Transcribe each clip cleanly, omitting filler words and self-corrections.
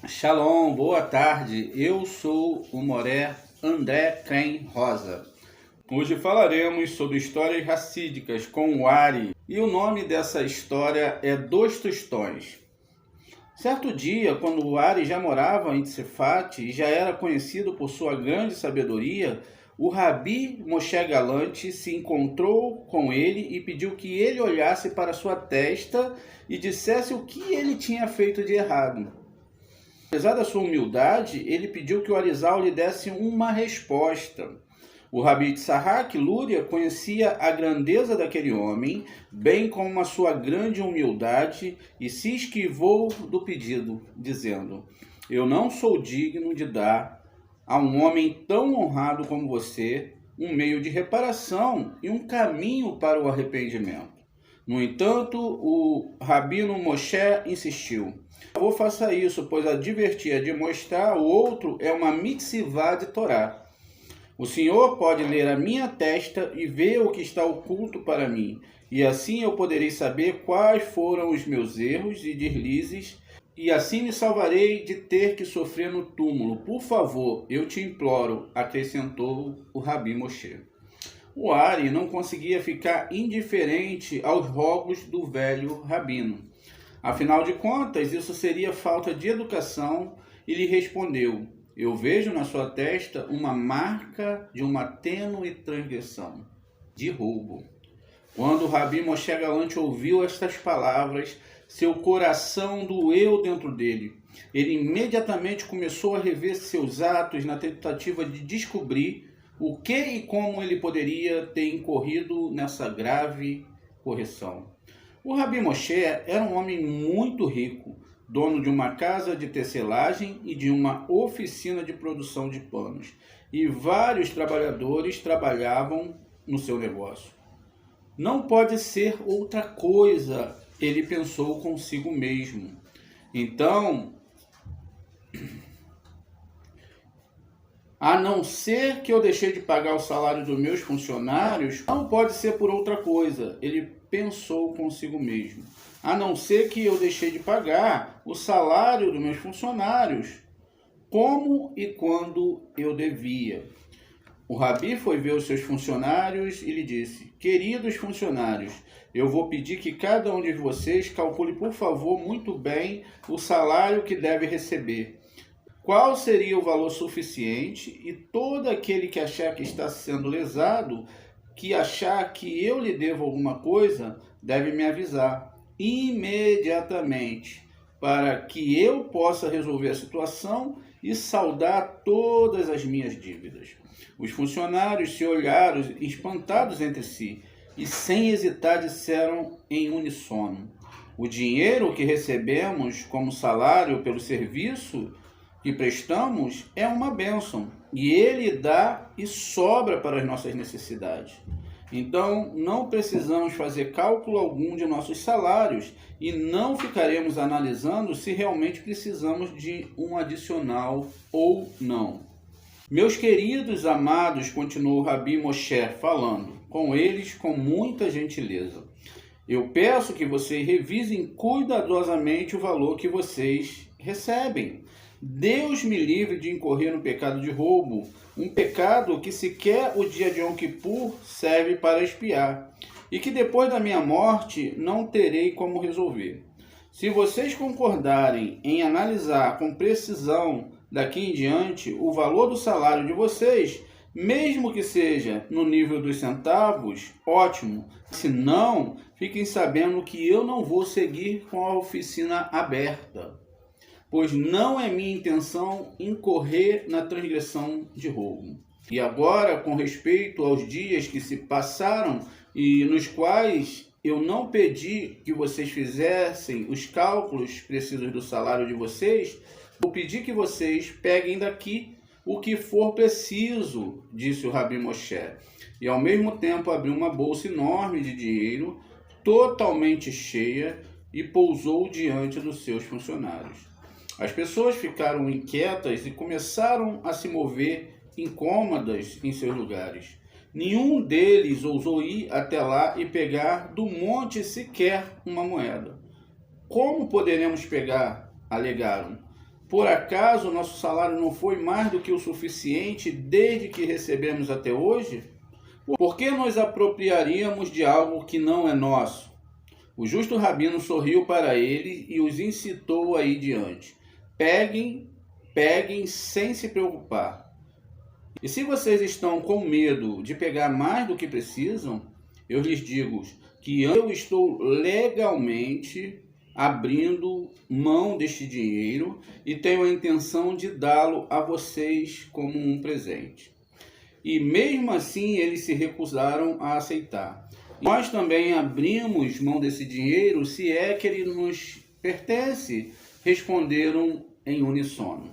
Shalom, boa tarde. Eu sou o Moré André Crem Rosa. Hoje falaremos sobre histórias racídicas com o Ari. E o nome dessa história é Dois Tostões. Certo dia, quando o Ari já morava em Tzefat e já era conhecido por sua grande sabedoria, o Rabi Moshe Galante se encontrou com ele e pediu que ele olhasse para sua testa e dissesse o que ele tinha feito de errado. Apesar da sua humildade, ele pediu que o Arizal lhe desse uma resposta. O Rabi Tzahak Luria conhecia a grandeza daquele homem, bem como a sua grande humildade, e se esquivou do pedido, dizendo: Eu não sou digno de dar a um homem tão honrado como você um meio de reparação e um caminho para o arrependimento. No entanto, o Rabino Moshe insistiu: Por favor, faça isso, pois advertir de mostrar ao outro é uma mitzvah de Torá. O Senhor pode ler a minha testa e ver o que está oculto para mim, e assim eu poderei saber quais foram os meus erros e deslizes, e assim me salvarei de ter que sofrer no túmulo. Por favor, eu te imploro, acrescentou o Rabi Moshe. O Ari não conseguia ficar indiferente aos rogos do velho rabino. Afinal de contas, isso seria falta de educação, e lhe respondeu: Eu vejo na sua testa uma marca de uma tênue transgressão, de roubo. Quando o Rabi Moshe Galante ouviu estas palavras, seu coração doeu dentro dele. Ele imediatamente começou a rever seus atos na tentativa de descobrir o que e como ele poderia ter incorrido nessa grave correção. O Rabi Moshe era um homem muito rico, dono de uma casa de tecelagem e de uma oficina de produção de panos, e vários trabalhadores trabalhavam no seu negócio. Não pode ser outra coisa, ele pensou consigo mesmo. Então, a não ser que eu deixei de pagar o salário dos meus funcionários, não pode ser por outra coisa, ele pensou consigo mesmo. A não ser que eu deixei de pagar o salário dos meus funcionários, como e quando eu devia. O Rabi foi ver os seus funcionários e lhe disse: Queridos funcionários, eu vou pedir que cada um de vocês calcule, por favor, muito bem o salário que deve receber. Qual seria o valor suficiente? E todo aquele que achar que está sendo lesado, que achar que eu lhe devo alguma coisa, deve me avisar imediatamente, para que eu possa resolver a situação e saldar todas as minhas dívidas. Os funcionários se olharam espantados entre si e, sem hesitar, disseram em uníssono: O dinheiro que recebemos como salário pelo serviço que prestamos é uma bênção, e ele dá e sobra para as nossas necessidades. Então, não precisamos fazer cálculo algum de nossos salários e não ficaremos analisando se realmente precisamos de um adicional ou não. Meus queridos amados, continuou Rabi Moshe falando com eles com muita gentileza, eu peço que vocês revisem cuidadosamente o valor que vocês recebem. Deus me livre de incorrer no pecado de roubo, um pecado que sequer o dia de Yom Kippur serve para expiar, e que depois da minha morte não terei como resolver. Se vocês concordarem em analisar com precisão daqui em diante o valor do salário de vocês, mesmo que seja no nível dos centavos, ótimo. Se não, fiquem sabendo que eu não vou seguir com a oficina aberta, pois não é minha intenção incorrer na transgressão de roubo. E agora, com respeito aos dias que se passaram e nos quais eu não pedi que vocês fizessem os cálculos precisos do salário de vocês, vou pedir que vocês peguem daqui o que for preciso, disse o Rabi Moshe. E ao mesmo tempo abriu uma bolsa enorme de dinheiro, totalmente cheia, e pousou diante dos seus funcionários. As pessoas ficaram inquietas e começaram a se mover incômodas em seus lugares. Nenhum deles ousou ir até lá e pegar do monte sequer uma moeda. Como poderemos pegar? Alegaram. Por acaso nosso salário não foi mais do que o suficiente desde que recebemos até hoje? Por que nos apropriaríamos de algo que não é nosso? O justo rabino sorriu para ele e os incitou aí diante. Peguem sem se preocupar. E se vocês estão com medo de pegar mais do que precisam, eu lhes digo que eu estou legalmente abrindo mão deste dinheiro e tenho a intenção de dá-lo a vocês como um presente. E mesmo assim eles se recusaram a aceitar. Nós também abrimos mão desse dinheiro se é que ele nos pertence, responderam em uníssono.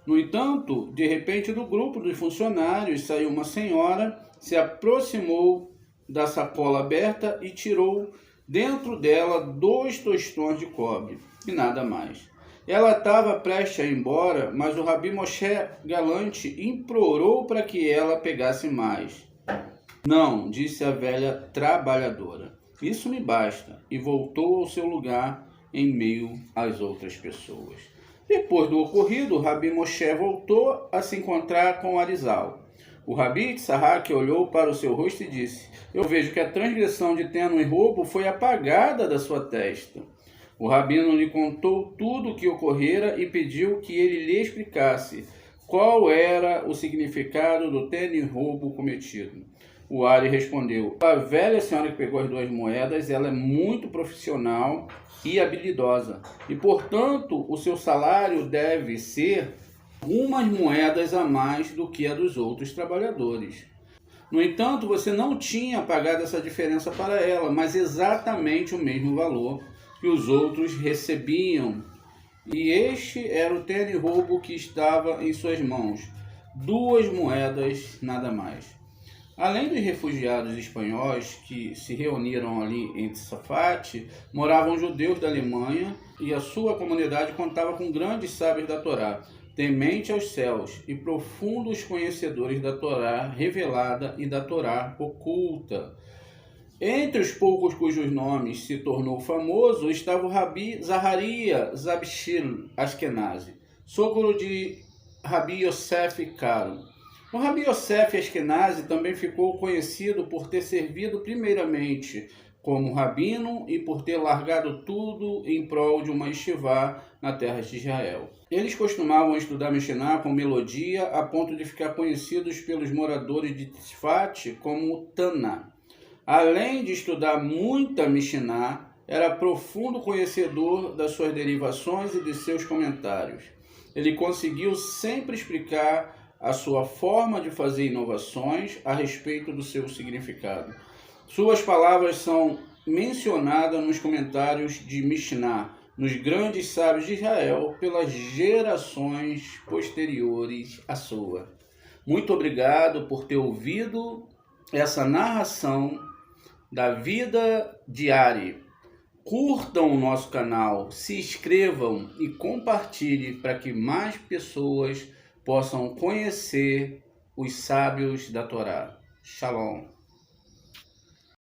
No entanto, de repente do grupo dos funcionários saiu uma senhora, se aproximou da sacola aberta e tirou dentro dela 2 tostões de cobre e nada mais. Ela estava prestes a ir embora, mas o Rabi Moshe Galante implorou para que ela pegasse mais. Não, disse a velha trabalhadora, isso me basta, e voltou ao seu lugar em meio às outras pessoas. Depois do ocorrido, o Rabi Moshe voltou a se encontrar com Arizal. O Rabi Tzahak olhou para o seu rosto e disse: eu vejo que a transgressão de tênue e roubo foi apagada da sua testa. O rabino lhe contou tudo o que ocorrera e pediu que ele lhe explicasse qual era o significado do tênue e roubo cometido. O Ari respondeu: a velha senhora que pegou as 2 moedas, ela é muito profissional e habilidosa, e portanto o seu salário deve ser umas moedas a mais do que a dos outros trabalhadores. No entanto, você não tinha pagado essa diferença para ela, mas exatamente o mesmo valor que os outros recebiam. E este era o tênue roubo que estava em suas mãos, 2 moedas, nada mais. Além dos refugiados espanhóis que se reuniram ali em Tzfat, moravam judeus da Alemanha e a sua comunidade contava com grandes sábios da Torá, temente aos céus e profundos conhecedores da Torá revelada e da Torá oculta. Entre os poucos cujos nomes se tornou famoso estava o Rabi Zaharia Zabshil Ashkenazi, sogro de Rabi Yosef Karo. O Rabi Yosef Ashkenazi também ficou conhecido por ter servido primeiramente como rabino e por ter largado tudo em prol de uma yeshivá na terra de Israel. Eles costumavam estudar Mishnah com melodia a ponto de ficar conhecidos pelos moradores de Tzfat como Tana. Além de estudar muita Mishnah, era profundo conhecedor das suas derivações e de seus comentários. Ele conseguiu sempre explicar a sua forma de fazer inovações a respeito do seu significado. Suas palavras são mencionadas nos comentários de Mishnah, nos grandes sábios de Israel, pelas gerações posteriores à sua. Muito obrigado por ter ouvido essa narração da vida de Ari. Curtam o nosso canal, se inscrevam e compartilhem para que mais pessoas possam conhecer os sábios da Torá. Shalom.